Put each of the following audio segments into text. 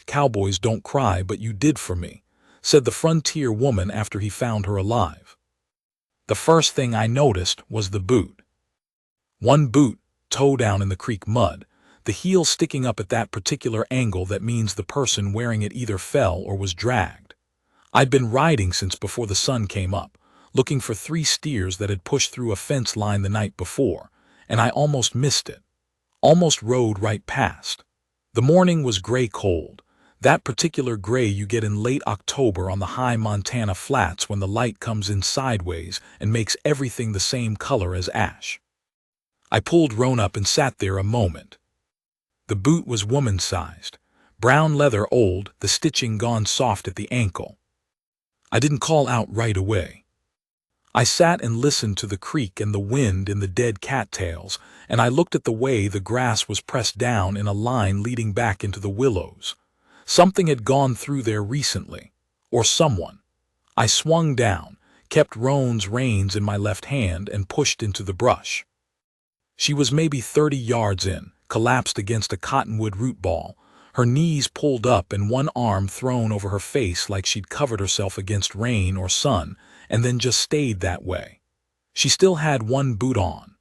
Cowboys don't cry, but you did for me," said the frontier woman after he found her alive. The first thing I noticed was the boot. One boot, toe down in the creek mud, the heel sticking up at that particular angle that means the person wearing it either fell or was dragged. I'd been riding since before the sun came up, looking for 3 steers that had pushed through a fence line the night before, and I almost missed it. Almost rode right past. The morning was gray cold, that particular gray you get in late October on the high Montana flats when the light comes in sideways and makes everything the same color as ash. I pulled Roan up and sat there a moment. The boot was woman-sized, brown leather old, the stitching gone soft at the ankle. I didn't call out right away. I sat and listened to the creek and the wind in the dead cattails, and I looked at the way the grass was pressed down in a line leading back into the willows. Something had gone through there recently, or someone. I swung down, kept Roan's reins in my left hand, and pushed into the brush. She was maybe 30 yards in, collapsed against a cottonwood root ball, her knees pulled up and one arm thrown over her face like she'd covered herself against rain or sun, and then just stayed that way. She still had one boot on.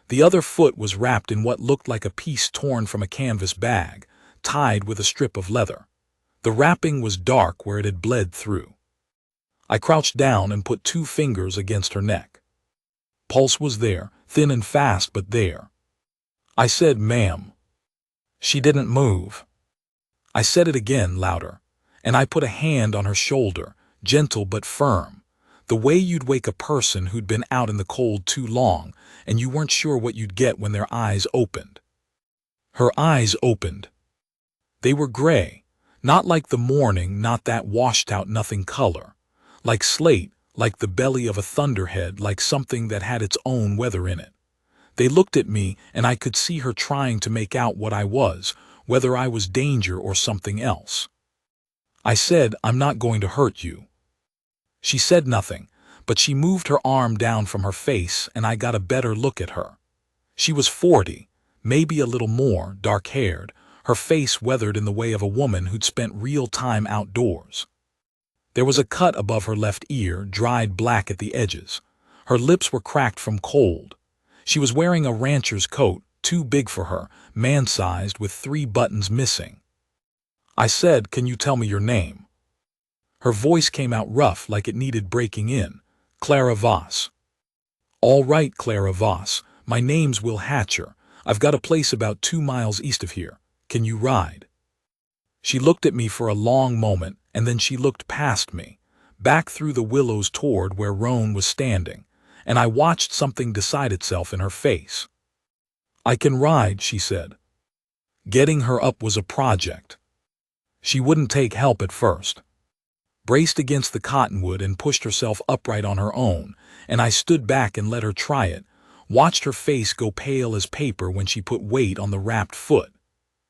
The other foot was wrapped in what looked like a piece torn from a canvas bag, tied with a strip of leather. The wrapping was dark where it had bled through. I crouched down and put 2 fingers against her neck. Pulse was there, thin and fast, but there. I said, "Ma'am." She didn't move. I said it again, louder, and I put a hand on her shoulder, gentle but firm, the way you'd wake a person who'd been out in the cold too long and you weren't sure what you'd get when their eyes opened. Her eyes opened. They were gray, not like the morning, not that washed-out nothing color, like slate, like the belly of a thunderhead, like something that had its own weather in it. They looked at me, and I could see her trying to make out what I was, whether I was danger or something else. I said, "I'm not going to hurt you." She said nothing, but she moved her arm down from her face, and I got a better look at her. She was 40, maybe a little more, dark-haired, her face weathered in the way of a woman who'd spent real time outdoors. There was a cut above her left ear, dried black at the edges. Her lips were cracked from cold. She was wearing a rancher's coat, too big for her, man-sized, with 3 buttons missing. I said, "Can you tell me your name?" Her voice came out rough, like it needed breaking in. "Clara Voss." "All right, Clara Voss. My name's Will Hatcher. I've got a place about 2 miles east of here. Can you ride?" She looked at me for a long moment, and then she looked past me, back through the willows toward where Roan was standing, and I watched something decide itself in her face. "I can ride," she said. Getting her up was a project. She wouldn't take help at first. Braced against the cottonwood and pushed herself upright on her own, and I stood back and let her try it, watched her face go pale as paper when she put weight on the wrapped foot.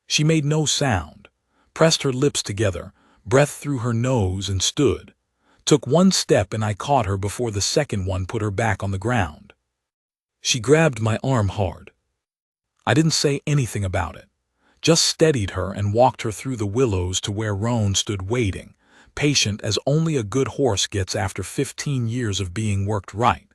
She made no sound, pressed her lips together, breath through her nose, and stood. Took 1 step and I caught her before the second one put her back on the ground. She grabbed my arm hard. I didn't say anything about it, just steadied her and walked her through the willows to where Roan stood waiting, patient as only a good horse gets after 15 years of being worked right.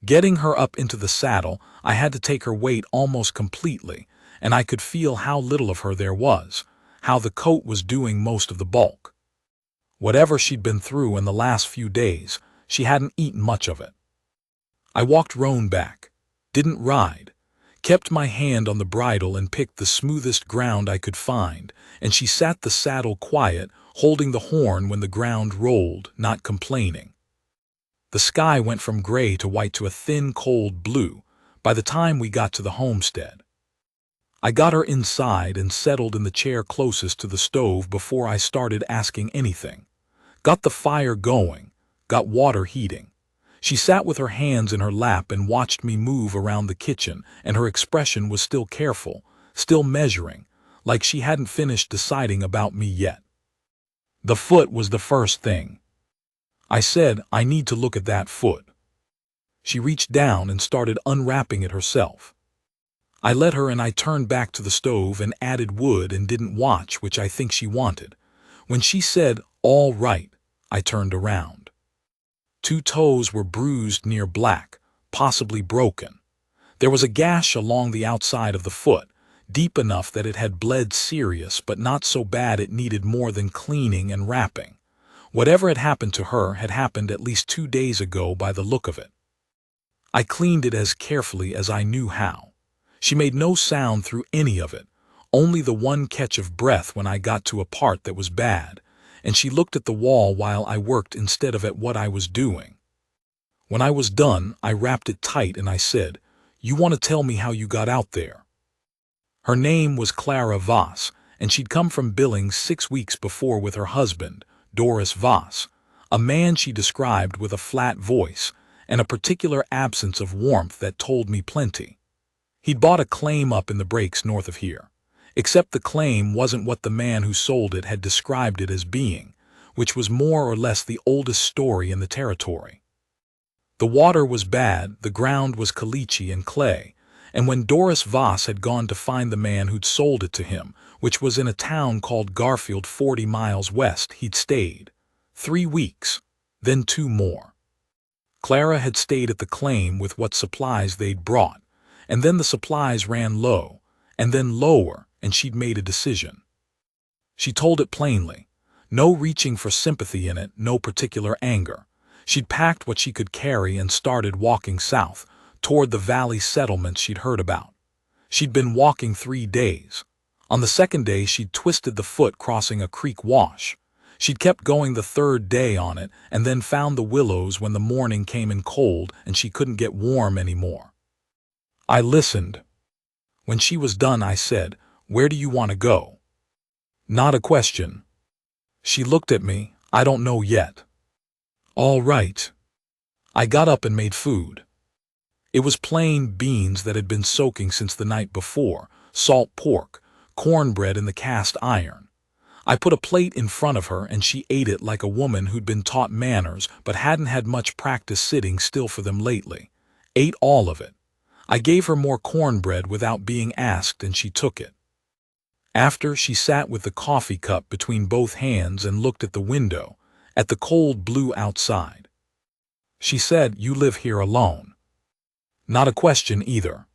Getting her up into the saddle, I had to take her weight almost completely, and I could feel how little of her there was, how the coat was doing most of the bulk. Whatever she'd been through in the last few days, she hadn't eaten much of it. I walked Roan back, didn't ride, kept my hand on the bridle and picked the smoothest ground I could find, and she sat the saddle quiet, holding the horn when the ground rolled, not complaining. The sky went from gray to white to a thin, cold blue by the time we got to the homestead. I got her inside and settled in the chair closest to the stove before I started asking anything. Got the fire going, got water heating. She sat with her hands in her lap and watched me move around the kitchen, and her expression was still careful, still measuring, like she hadn't finished deciding about me yet. The foot was the first thing. I said, "I need to look at that foot." She reached down and started unwrapping it herself. I let her, and I turned back to the stove and added wood and didn't watch, which I think she wanted. When she said, "All right," I turned around. 2 toes were bruised near black, possibly broken. There was a gash along the outside of the foot, deep enough that it had bled serious, but not so bad it needed more than cleaning and wrapping. Whatever had happened to her had happened at least 2 days ago by the look of it. I cleaned it as carefully as I knew how. She made no sound through any of it, only the one catch of breath when I got to a part that was bad, and she looked at the wall while I worked instead of at what I was doing. When I was done, I wrapped it tight and I said, "You want to tell me how you got out there?" Her name was Clara Voss, and she'd come from Billings 6 weeks before with her husband, Doris Voss, a man she described with a flat voice and a particular absence of warmth that told me plenty. He'd bought a claim up in the breaks north of here, except the claim wasn't what the man who sold it had described it as being, which was more or less the oldest story in the territory. The water was bad, the ground was caliche and clay, and when Doris Voss had gone to find the man who'd sold it to him, which was in a town called Garfield 40 miles west, he'd stayed 3 weeks, then 2 more. Clara had stayed at the claim with what supplies they'd brought, and then the supplies ran low, and then lower, and she'd made a decision. She told it plainly, no reaching for sympathy in it, no particular anger. She'd packed what she could carry and started walking south, toward the valley settlements she'd heard about. She'd been walking 3 days. On the 2nd day she'd twisted the foot crossing a creek wash. She'd kept going the 3rd day on it and then found the willows when the morning came in cold and she couldn't get warm anymore. I listened. When she was done I said, "Where do you want to go?" Not a question. She looked at me, "I don't know yet." "All right." I got up and made food. It was plain beans that had been soaking since the night before, salt pork, cornbread in the cast iron. I put a plate in front of her and she ate it like a woman who'd been taught manners but hadn't had much practice sitting still for them lately. Ate all of it. I gave her more cornbread without being asked and she took it. After, she sat with the coffee cup between both hands and looked at the window, at the cold blue outside. She said, "You live here alone?" Not a question either.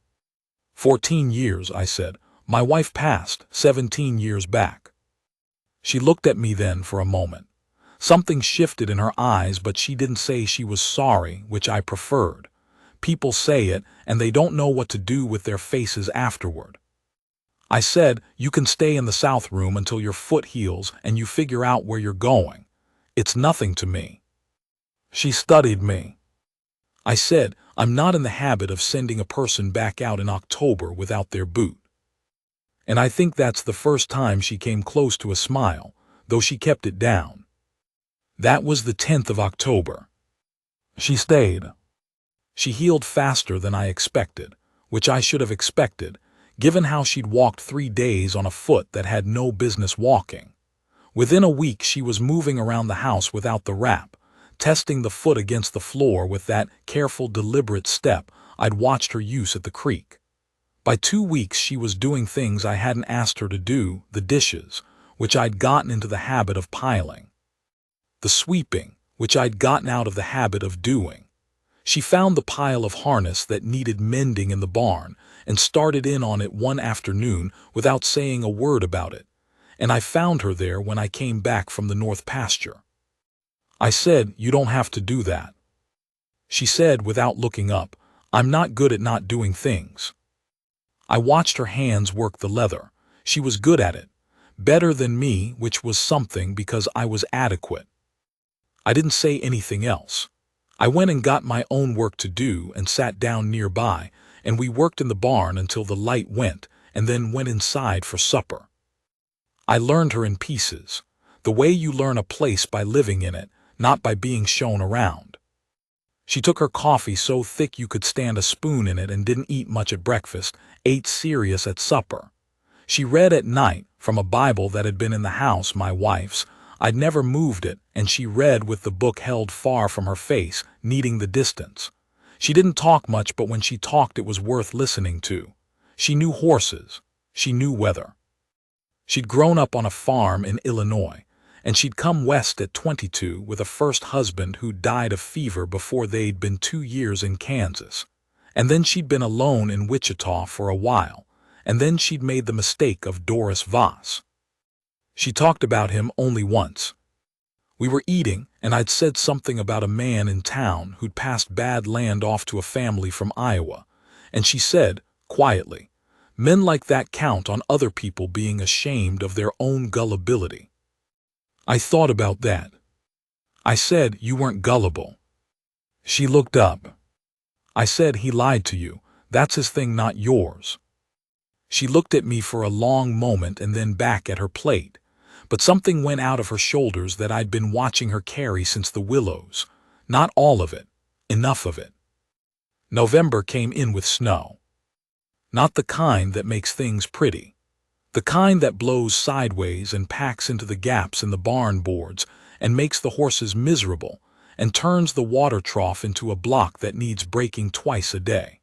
14 years, I said. My wife passed 17 years back. She looked at me then for a moment. Something shifted in her eyes, but she didn't say she was sorry, which I preferred. People say it, and they don't know what to do with their faces afterward. I said, "You can stay in the south room until your foot heals and you figure out where you're going. It's nothing to me." She studied me. I said, "I'm not in the habit of sending a person back out in October without their boot." And I think that's the first time she came close to a smile, though she kept it down. That was the 10th of October. She stayed. She healed faster than I expected, which I should have expected, given how she'd walked 3 days on a foot that had no business walking. Within a week she was moving around the house without the wrap, testing the foot against the floor with that careful, deliberate step I'd watched her use at the creek. By 2 weeks she was doing things I hadn't asked her to do, the dishes, which I'd gotten into the habit of piling, the sweeping, which I'd gotten out of the habit of doing. She found the pile of harness that needed mending in the barn and started in on it one afternoon without saying a word about it, and I found her there when I came back from the north pasture. I said, "You don't have to do that." She said without looking up, "I'm not good at not doing things." I watched her hands work the leather. She was good at it, better than me, which was something because I was adequate. I didn't say anything else. I went and got my own work to do and sat down nearby, and we worked in the barn until the light went, and then went inside for supper. I learned her in pieces, the way you learn a place by living in it, not by being shown around. She took her coffee so thick you could stand a spoon in it and didn't eat much at breakfast, ate serious at supper. She read at night from a Bible that had been in the house, my wife's. I'd never moved it, and she read with the book held far from her face, needing the distance. She didn't talk much, but when she talked it was worth listening to. She knew horses. She knew weather. She'd grown up on a farm in Illinois, and she'd come west at 22 with a first husband who died of fever before they'd been 2 years in Kansas. And then she'd been alone in Wichita for a while, and then she'd made the mistake of Doris Voss. She talked about him only once. We were eating, and I'd said something about a man in town who'd passed bad land off to a family from Iowa, and she said, quietly, "Men like that count on other people being ashamed of their own gullibility." I thought about that. I said, "You weren't gullible." She looked up. I said, "He lied to you. That's his thing, not yours." She looked at me for a long moment and then back at her plate, but something went out of her shoulders that I'd been watching her carry since the Willows. Not all of it. Enough of it. November came in with snow. Not the kind that makes things pretty. The kind that blows sideways and packs into the gaps in the barn boards and makes the horses miserable and turns the water trough into a block that needs breaking twice a day.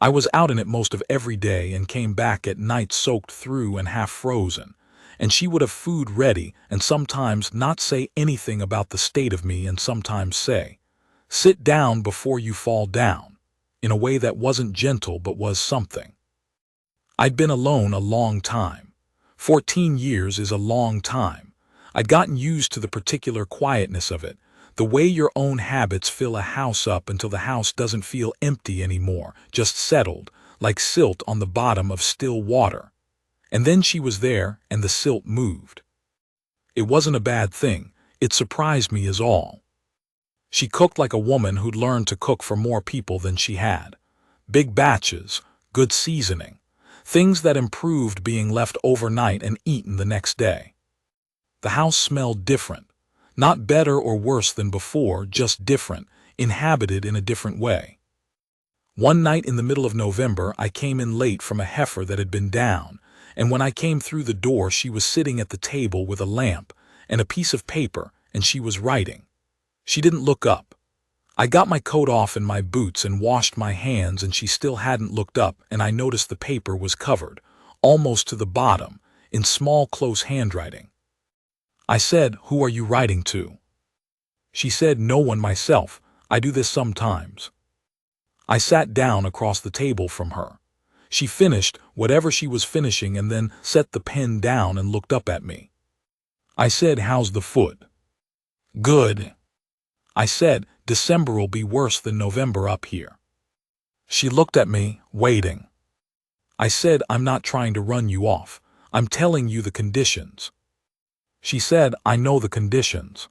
I was out in it most of every day and came back at night soaked through and half frozen, and she would have food ready and sometimes not say anything about the state of me and sometimes say, "Sit down before you fall down," in a way that wasn't gentle but was something. I'd been alone a long time. 14 years is a long time. I'd gotten used to the particular quietness of it, the way your own habits fill a house up until the house doesn't feel empty anymore, just settled, like silt on the bottom of still water. And then she was there, and the silt moved. It wasn't a bad thing. It surprised me is all. She cooked like a woman who'd learned to cook for more people than she had. Big batches, good seasoning, things that improved being left overnight and eaten the next day. The house smelled different. Not better or worse than before, just different, inhabited in a different way. One night in the middle of November, I came in late from a heifer that had been down, and when I came through the door she was sitting at the table with a lamp and a piece of paper, and she was writing. She didn't look up. I got my coat off and my boots and washed my hands, and she still hadn't looked up, and I noticed the paper was covered, almost to the bottom, in small close handwriting. I said, "Who are you writing to?" She said, "No one, myself. I do this sometimes." I sat down across the table from her. She finished whatever she was finishing and then set the pen down and looked up at me. I said, "How's the foot?" "Good." I said, "December'll be worse than November up here." She looked at me, waiting. I said, "I'm not trying to run you off. I'm telling you the conditions." She said, "I know the conditions."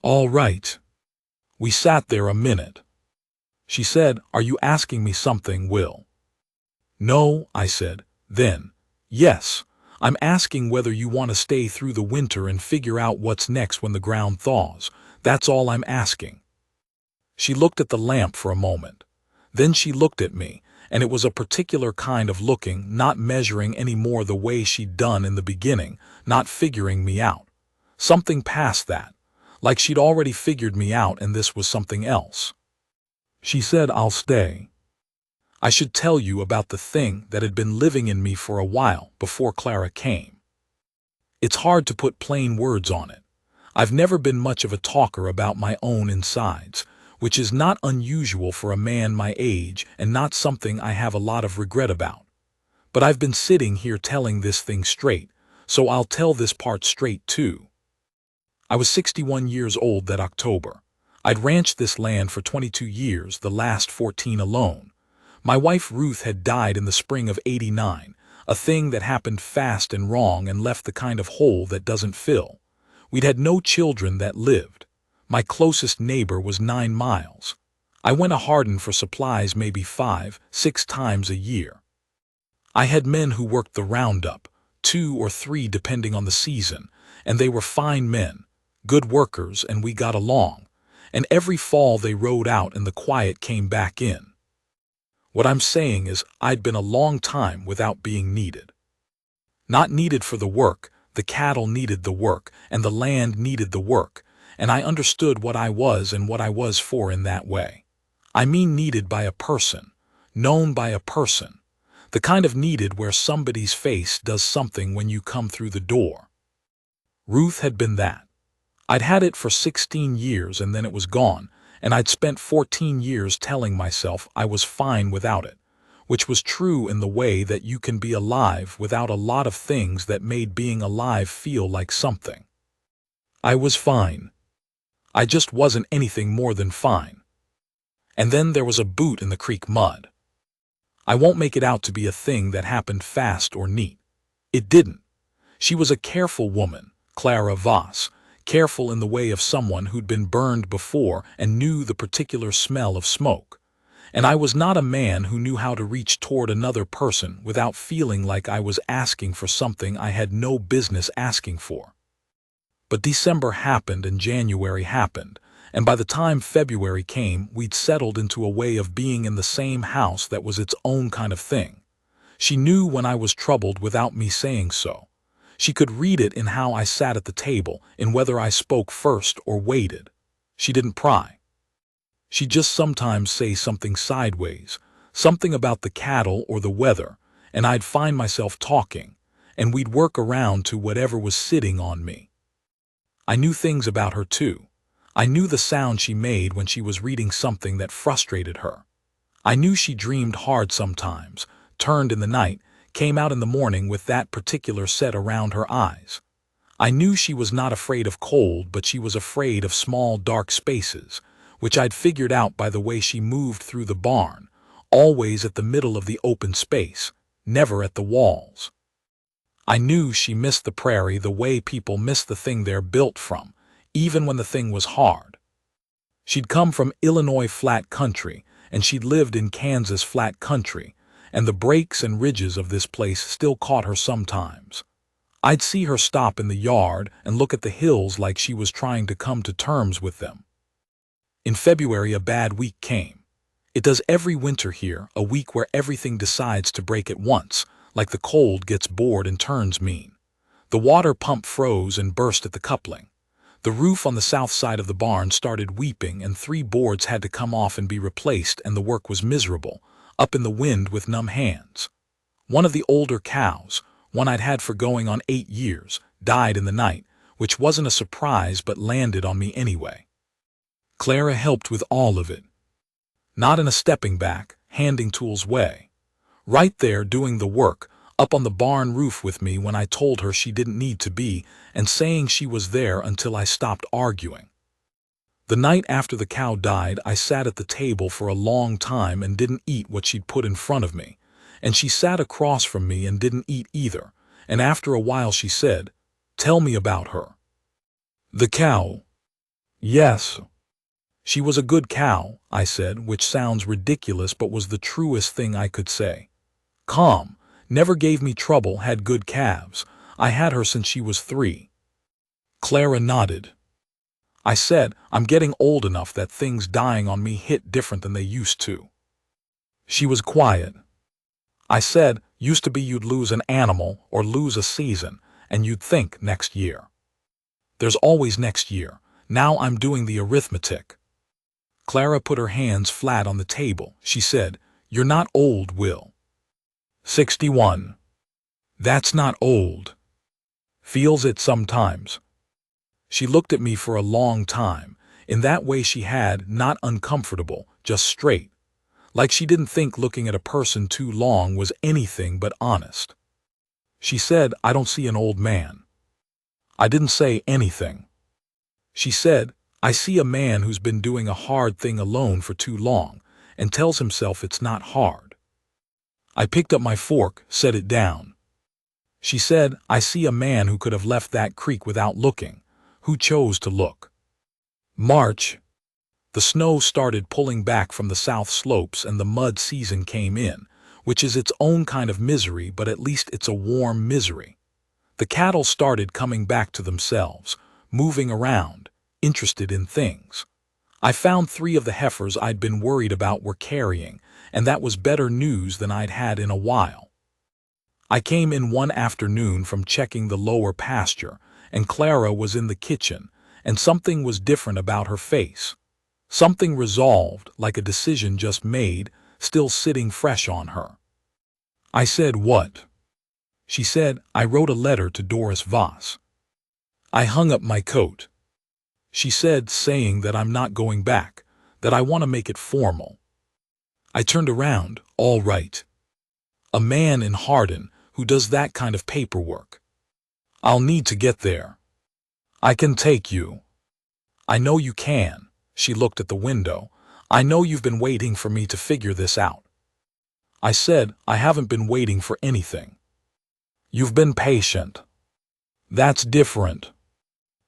"All right." We sat there a minute. She said, "Are you asking me something, Will?" "No," I said. Then, "Yes, I'm asking whether you want to stay through the winter and figure out what's next when the ground thaws. That's all I'm asking." She looked at the lamp for a moment. Then she looked at me, and it was a particular kind of looking, not measuring any more the way she'd done in the beginning, not figuring me out. Something past that, like she'd already figured me out and this was something else. She said, "I'll stay. I should tell you about the thing that had been living in me for a while before Clara came. It's hard to put plain words on it. I've never been much of a talker about my own insides, which is not unusual for a man my age and not something I have a lot of regret about. But I've been sitting here telling this thing straight, so I'll tell this part straight too. I was 61 years old that October. I'd ranched this land for 22 years, the last 14 alone. My wife Ruth had died in the spring of '89, a thing that happened fast and wrong and left the kind of hole that doesn't fill. We'd had no children that lived. My closest neighbor was 9 miles. I went a Hardin for supplies maybe 5, 6 times a year. I had men who worked the roundup, 2 or 3 depending on the season, and they were fine men, good workers, and we got along. And every fall they rode out and the quiet came back in. What I'm saying is I'd been a long time without being needed. Not needed for the work, the cattle needed the work, and the land needed the work, and I understood what I was and what I was for in that way. I mean needed by a person, known by a person. The kind of needed where somebody's face does something when you come through the door. Ruth had been that. I'd had it for 16 years and then it was gone, and I'd spent 14 years telling myself I was fine without it, which was true in the way that you can be alive without a lot of things that made being alive feel like something. I was fine. I just wasn't anything more than fine. And then there was a boot in the creek mud. I won't make it out to be a thing that happened fast or neat. It didn't. She was a careful woman, Clara Voss, careful in the way of someone who'd been burned before and knew the particular smell of smoke. And I was not a man who knew how to reach toward another person without feeling like I was asking for something I had no business asking for. But December happened and January happened, and by the time February came, we'd settled into a way of being in the same house that was its own kind of thing. She knew when I was troubled without me saying so. She could read it in how I sat at the table, in whether I spoke first or waited. She didn't pry. She'd just sometimes say something sideways, something about the cattle or the weather, and I'd find myself talking, and we'd work around to whatever was sitting on me. I knew things about her too. I knew the sound she made when she was reading something that frustrated her. I knew she dreamed hard sometimes, turned in the night, came out in the morning with that particular set around her eyes. I knew she was not afraid of cold, but she was afraid of small dark spaces, which I'd figured out by the way she moved through the barn, always at the middle of the open space, never at the walls. I knew she missed the prairie the way people miss the thing they're built from, even when the thing was hard. She'd come from Illinois flat country, and she'd lived in Kansas flat country, and the breaks and ridges of this place still caught her sometimes. I'd see her stop in the yard and look at the hills like she was trying to come to terms with them. In February, a bad week came. It does every winter here, a week where everything decides to break at once, like the cold gets bored and turns mean. The water pump froze and burst at the coupling. The roof on the south side of the barn started weeping, and 3 boards had to come off and be replaced, and the work was miserable, up in the wind with numb hands. One of the older cows, one I'd had for going on 8 years, died in the night, which wasn't a surprise but landed on me anyway. Clara helped with all of it. Not in a stepping back, handing tools way. Right there doing the work, up on the barn roof with me when I told her she didn't need to be, and saying she was there until I stopped arguing. The night after the cow died, I sat at the table for a long time and didn't eat what she'd put in front of me, and she sat across from me and didn't eat either, and after a while she said, "Tell me about her." "The cow." "Yes." "She was a good cow," I said, which sounds ridiculous but was the truest thing I could say. "Calm, never gave me trouble, had good calves. I had her since she was 3. Clara nodded. I said, "I'm getting old enough that things dying on me hit different than they used to." She was quiet. I said, "Used to be you'd lose an animal or lose a season, and you'd think next year. There's always next year. Now I'm doing the arithmetic." Clara put her hands flat on the table. She said, "You're not old, Will." 61. "That's not old." "Feels it sometimes." She looked at me for a long time, in that way she had, not uncomfortable, just straight. Like she didn't think looking at a person too long was anything but honest. She said, "I don't see an old man." I didn't say anything. She said, "I see a man who's been doing a hard thing alone for too long, and tells himself it's not hard." I picked up my fork, set it down. She said, "I see a man who could have left that creek without looking, who chose to look." March. The snow started pulling back from the south slopes and the mud season came in, which is its own kind of misery, but at least it's a warm misery. The cattle started coming back to themselves, moving around, interested in things. I found 3 of the heifers I'd been worried about were carrying, and that was better news than I'd had in a while. I came in one afternoon from checking the lower pasture, and Clara was in the kitchen, and something was different about her face. Something resolved, like a decision just made, still sitting fresh on her. I said, "What?" She said, "I wrote a letter to Doris Voss." I hung up my coat. She said, saying that I'm not going back, that I want to make it formal. I turned around. All right. A man in Hardin who does that kind of paperwork. I'll need to get there. I can take you. I know you can. She looked at the window. I know you've been waiting for me to figure this out. I said, I haven't been waiting for anything. You've been patient. That's different.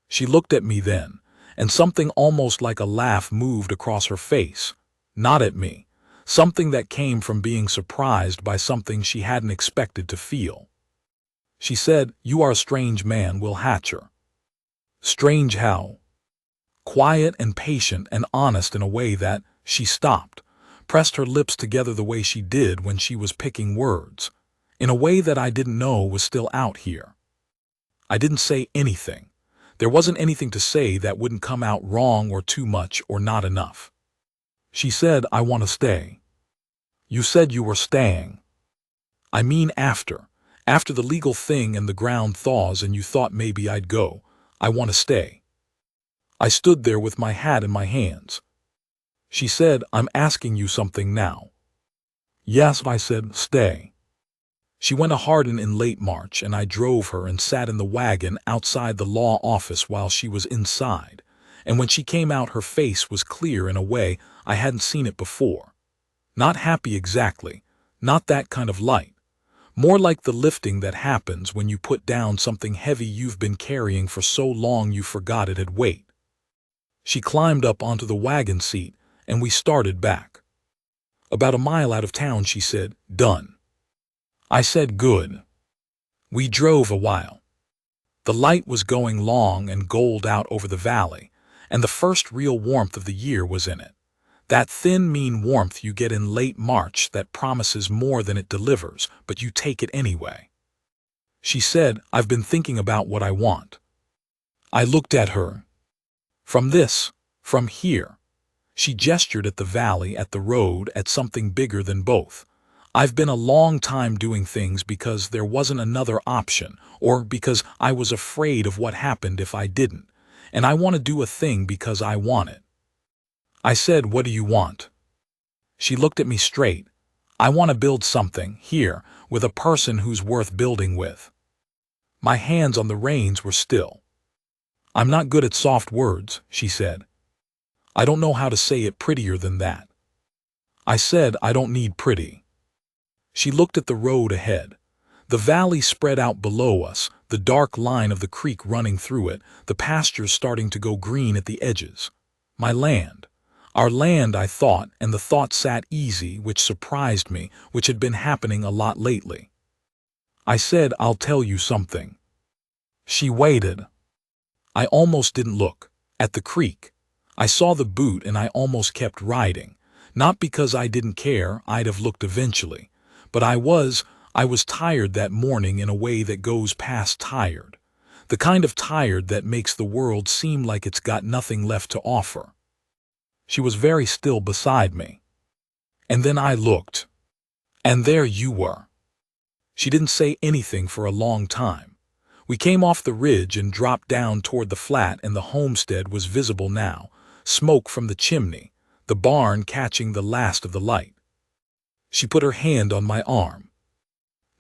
She looked at me then, and something almost like a laugh moved across her face. Not at me. Something that came from being surprised by something she hadn't expected to feel. She said, "You are a strange man, Will Hatcher." Strange how? Quiet and patient and honest in a way that, she stopped, pressed her lips together the way she did when she was picking words, in a way that I didn't know was still out here. I didn't say anything. There wasn't anything to say that wouldn't come out wrong or too much or not enough. She said, "I want to stay." You said you were staying. I mean after the legal thing and the ground thaws and you thought maybe I'd go. I want to stay. I stood there with my hat in my hands. She said, "I'm asking you something now." Yes, I said, "Stay." She went to Hardin in late March, and I drove her and sat in the wagon outside the law office while she was inside, and when she came out her face was clear in a way I hadn't seen it before. Not happy exactly, not that kind of light. More like the lifting that happens when you put down something heavy you've been carrying for so long you forgot it had weight. She climbed up onto the wagon seat, and we started back. About a mile out of town, she said, "Done." I said, "Good." We drove a while. The light was going long and gold out over the valley, and the first real warmth of the year was in it. That thin, mean warmth you get in late March that promises more than it delivers, but you take it anyway. She said, "I've been thinking about what I want." I looked at her. From here. She gestured at the valley, at the road, at something bigger than both. I've been a long time doing things because there wasn't another option, or because I was afraid of what happened if I didn't, and I want to do a thing because I want it. I said, "What do you want?" She looked at me straight. "I want to build something, here, with a person who's worth building with." My hands on the reins were still. "I'm not good at soft words," she said. "I don't know how to say it prettier than that." I said, "I don't need pretty." She looked at the road ahead. The valley spread out below us, the dark line of the creek running through it, the pastures starting to go green at the edges. My land. Our land, I thought, and the thought sat easy, which surprised me, which had been happening a lot lately. I said, "I'll tell you something." She waited. I almost didn't look. At the creek. I saw the boot and I almost kept riding. Not because I didn't care, I'd have looked eventually. But I was tired that morning in a way that goes past tired. The kind of tired that makes the world seem like it's got nothing left to offer. She was very still beside me. And then I looked. And there you were. She didn't say anything for a long time. We came off the ridge and dropped down toward the flat, and the homestead was visible now, smoke from the chimney, the barn catching the last of the light. She put her hand on my arm.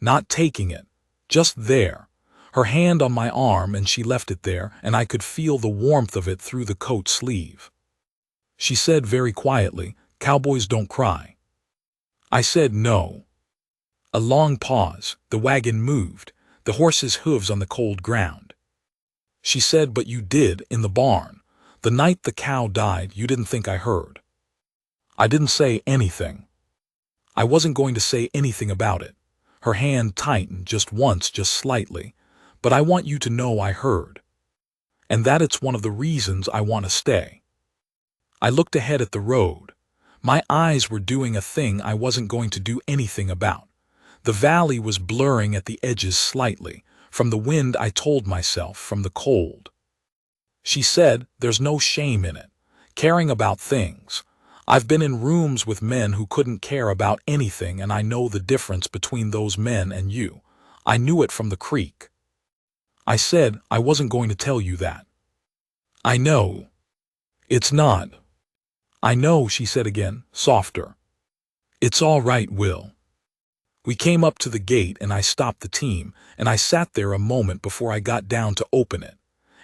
Not taking it, just there. Her hand on my arm, and she left it there, and I could feel the warmth of it through the coat sleeve. She said very quietly, "Cowboys don't cry." I said no. A long pause. The wagon moved, the horse's hooves on the cold ground. She said, "But you did, in the barn. The night the cow died, you didn't think I heard." I didn't say anything. I wasn't going to say anything about it. Her hand tightened just once, just slightly. "But I want you to know I heard. And that it's one of the reasons I want to stay." I looked ahead at the road. My eyes were doing a thing I wasn't going to do anything about. The valley was blurring at the edges slightly, from the wind, I told myself, from the cold. She said, "There's no shame in it. Caring about things. I've been in rooms with men who couldn't care about anything, and I know the difference between those men and you. I knew it from the creek. I said I wasn't going to tell you that. I know. It's not. I know, she said again, softer. It's all right, Will. We came up to the gate and I stopped the team, and I sat there a moment before I got down to open it.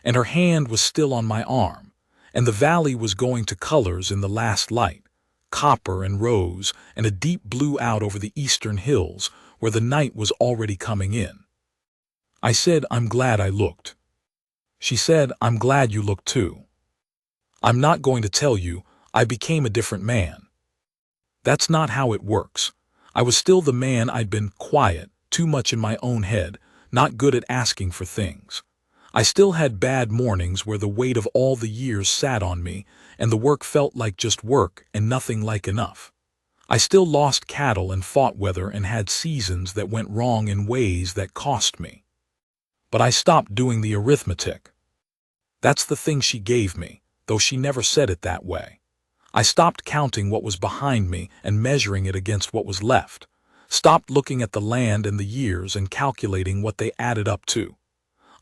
And her hand was still on my arm, and the valley was going to colors in the last light, copper and rose, and a deep blue out over the eastern hills where the night was already coming in. I said, I'm glad I looked. She said, I'm glad you looked too. I'm not going to tell you, I became a different man. That's not how it works. I was still the man I'd been, quiet, too much in my own head, not good at asking for things. I still had bad mornings where the weight of all the years sat on me, and the work felt like just work and nothing like enough. I still lost cattle and fought weather and had seasons that went wrong in ways that cost me. But I stopped doing the arithmetic. That's the thing she gave me, though she never said it that way. I stopped counting what was behind me and measuring it against what was left. Stopped looking at the land and the years and calculating what they added up to.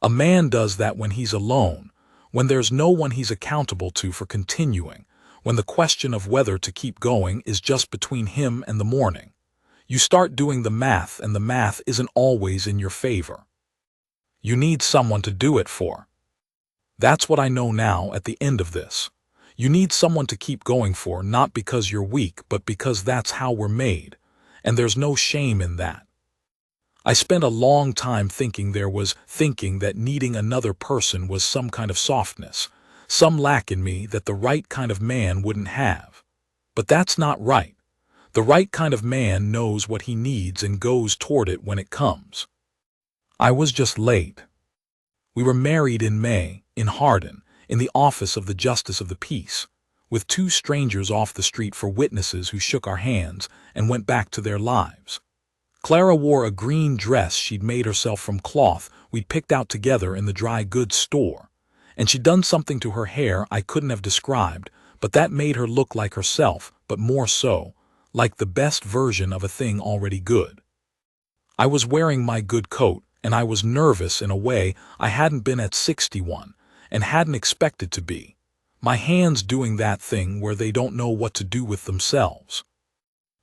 A man does that when he's alone, when there's no one he's accountable to for continuing, when the question of whether to keep going is just between him and the morning. You start doing the math, and the math isn't always in your favor. You need someone to do it for. That's what I know now at the end of this. You need someone to keep going for, not because you're weak, but because that's how we're made, and there's no shame in that. I spent a long time thinking that needing another person was some kind of softness, some lack in me that the right kind of man wouldn't have. But that's not right. The right kind of man knows what he needs and goes toward it when it comes. I was just late. We were married in May, in Hardin, in the office of the Justice of the Peace, with 2 strangers off the street for witnesses who shook our hands and went back to their lives. Clara wore a green dress she'd made herself from cloth we'd picked out together in the dry goods store, and she'd done something to her hair I couldn't have described, but that made her look like herself, but more so, like the best version of a thing already good. I was wearing my good coat, and I was nervous in a way I hadn't been at 61, and hadn't expected to be. My hands doing that thing where they don't know what to do with themselves.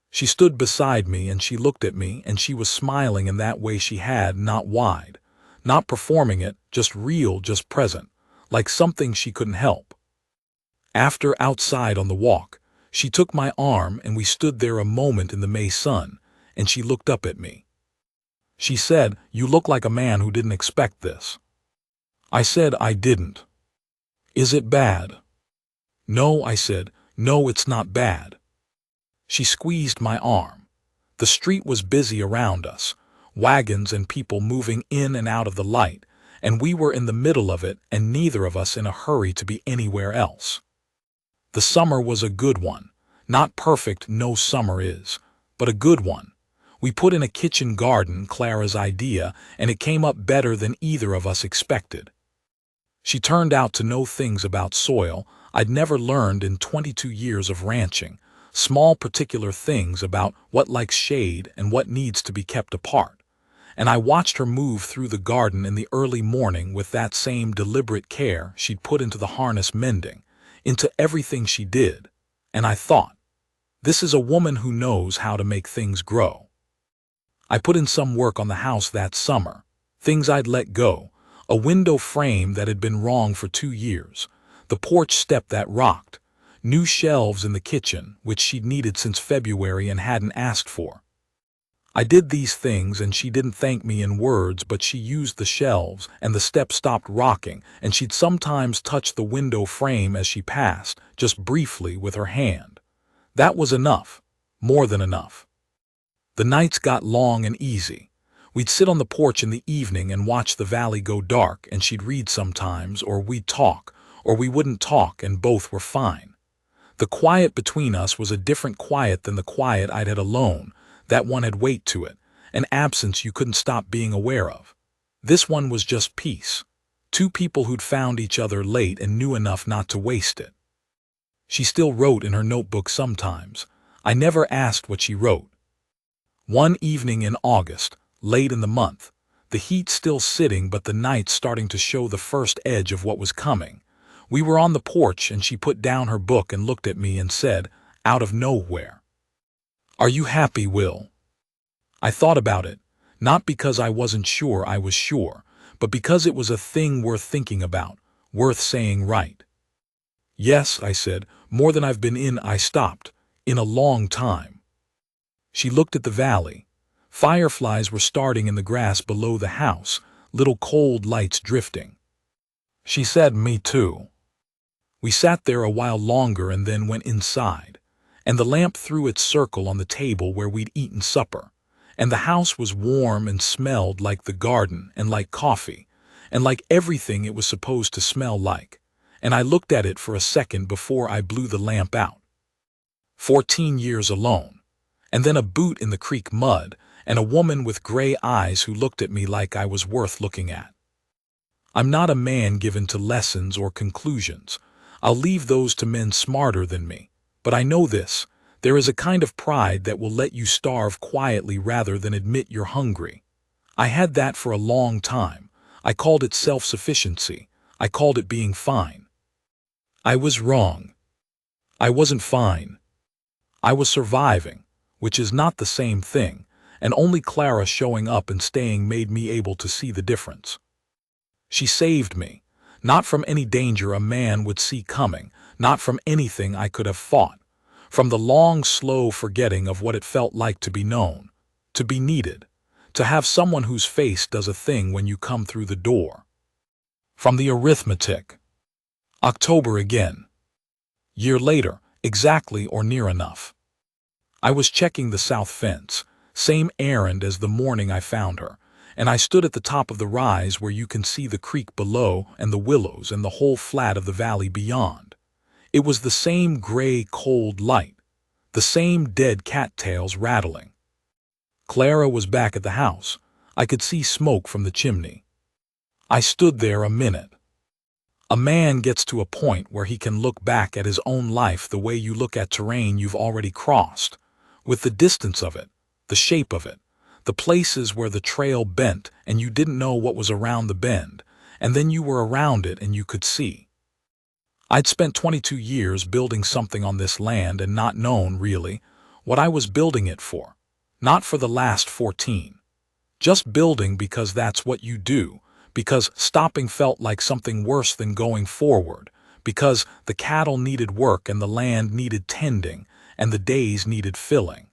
She stood beside me and she looked at me, and she was smiling in that way she had, not wide, not performing it, just real, just present, like something she couldn't help. After, outside on the walk, she took my arm and we stood there a moment in the May sun, and she looked up at me. She said, "You look like a man who didn't expect this." I said I didn't. "Is it bad?" "No," I said, "no, it's not bad." She squeezed my arm. The street was busy around us, wagons and people moving in and out of the light, and we were in the middle of it, and neither of us in a hurry to be anywhere else. The summer was a good one. Not perfect, no summer is, but a good one. We put in a kitchen garden, Clara's idea, and it came up better than either of us expected. She turned out to know things about soil I'd never learned in 22 years of ranching, small particular things about what likes shade and what needs to be kept apart. And I watched her move through the garden in the early morning with that same deliberate care she'd put into the harness mending, into everything she did, and I thought, this is a woman who knows how to make things grow. I put in some work on the house that summer, things I'd let go, a window frame that had been wrong for 2 years, the porch step that rocked, new shelves in the kitchen, which she'd needed since February and hadn't asked for. I did these things and she didn't thank me in words, but she used the shelves and the step stopped rocking, and she'd sometimes touch the window frame as she passed, just briefly with her hand. That was enough, more than enough. The nights got long and easy. We'd sit on the porch in the evening and watch the valley go dark, and she'd read sometimes, or we'd talk, or we wouldn't talk, and both were fine. The quiet between us was a different quiet than the quiet I'd had alone. That one had weight to it, an absence you couldn't stop being aware of. This one was just peace. 2 people who'd found each other late and knew enough not to waste it. She still wrote in her notebook sometimes. I never asked what she wrote. One evening in August, late in the month, the heat still sitting but the night starting to show the first edge of what was coming, we were on the porch and she put down her book and looked at me and said, out of nowhere, "Are you happy, Will?" I thought about it, not because I wasn't sure I was sure, but because it was a thing worth thinking about, worth saying right. "Yes," I said, "more than I've been in," I stopped, "in a long time." She looked at the valley. Fireflies were starting in the grass below the house, little cold lights drifting. She said, "Me too." We sat there a while longer and then went inside, and the lamp threw its circle on the table where we'd eaten supper, and the house was warm and smelled like the garden and like coffee, and like everything it was supposed to smell like, and I looked at it for a second before I blew the lamp out. 14 years alone. And then a boot in the creek mud, and a woman with gray eyes who looked at me like I was worth looking at. I'm not a man given to lessons or conclusions. I'll leave those to men smarter than me. But I know this, there is a kind of pride that will let you starve quietly rather than admit you're hungry. I had that for a long time. I called it self-sufficiency. I called it being fine. I was wrong. I wasn't fine. I was surviving, which is not the same thing, and only Clara showing up and staying made me able to see the difference. She saved me, not from any danger a man would see coming, not from anything I could have fought, from the long, slow forgetting of what it felt like to be known, to be needed, to have someone whose face does a thing when you come through the door. From the arithmetic. October again. Year later, exactly or near enough. I was checking the south fence, same errand as the morning I found her, and I stood at the top of the rise where you can see the creek below and the willows and the whole flat of the valley beyond. It was the same gray, cold light, the same dead cattails rattling. Clara was back at the house. I could see smoke from the chimney. I stood there a minute. A man gets to a point where he can look back at his own life the way you look at terrain you've already crossed, with the distance of it, the shape of it, the places where the trail bent and you didn't know what was around the bend, and then you were around it and you could see. I'd spent 22 years building something on this land and not known, really, what I was building it for. Not for the last 14. Just building because that's what you do, because stopping felt like something worse than going forward, because the cattle needed work and the land needed tending, and the days needed filling.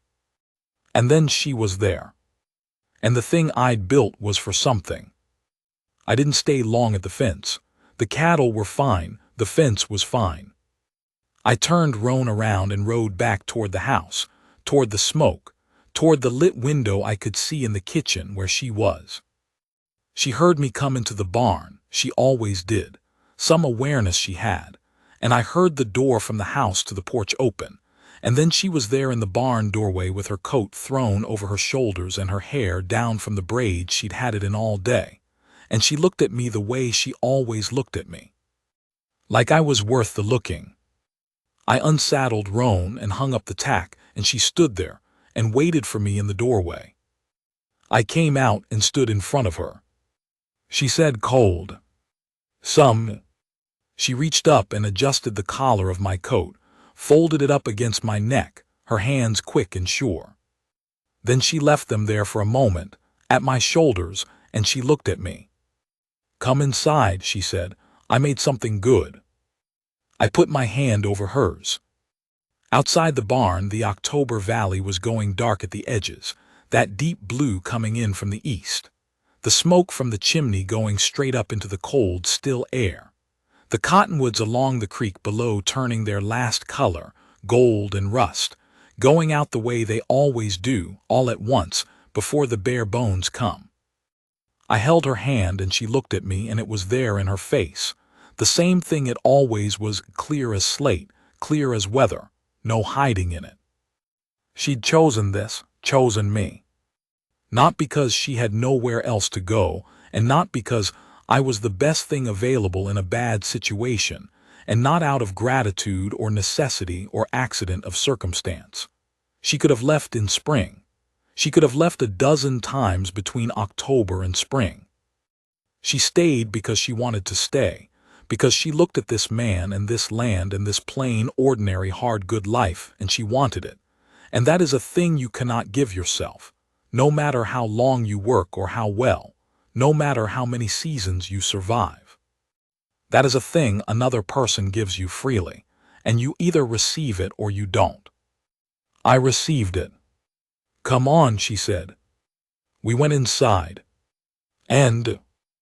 And then she was there. And the thing I'd built was for something. I didn't stay long at the fence. The cattle were fine, the fence was fine. I turned Roan around and rode back toward the house, toward the smoke, toward the lit window I could see in the kitchen where she was. She heard me come into the barn, she always did, some awareness she had, and I heard the door from the house to the porch open, and then she was there in the barn doorway with her coat thrown over her shoulders and her hair down from the braids she'd had it in all day, and she looked at me the way she always looked at me. Like I was worth the looking. I unsaddled Roan and hung up the tack, and she stood there and waited for me in the doorway. I came out and stood in front of her. She said cold. "Some." She reached up and adjusted the collar of my coat, folded it up against my neck, her hands quick and sure. Then she left them there for a moment, at my shoulders, and she looked at me. "Come inside," she said. "I made something good." I put my hand over hers. Outside the barn, the October valley was going dark at the edges, that deep blue coming in from the east. The smoke from the chimney going straight up into the cold, still air. The cottonwoods along the creek below turning their last color, gold and rust, going out the way they always do, all at once, before the bare bones come. I held her hand and she looked at me, and it was there in her face. The same thing it always was, clear as slate, clear as weather, no hiding in it. She'd chosen this, chosen me. Not because she had nowhere else to go, and not because I was the best thing available in a bad situation, and not out of gratitude or necessity or accident of circumstance. She could have left in spring. She could have left a dozen times between October and spring. She stayed because she wanted to stay, because she looked at this man and this land and this plain, ordinary, hard, good life, and she wanted it. And that is a thing you cannot give yourself, no matter how long you work or how well, no matter how many seasons you survive. That is a thing another person gives you freely, and you either receive it or you don't. I received it. "Come on," she said. We went inside. And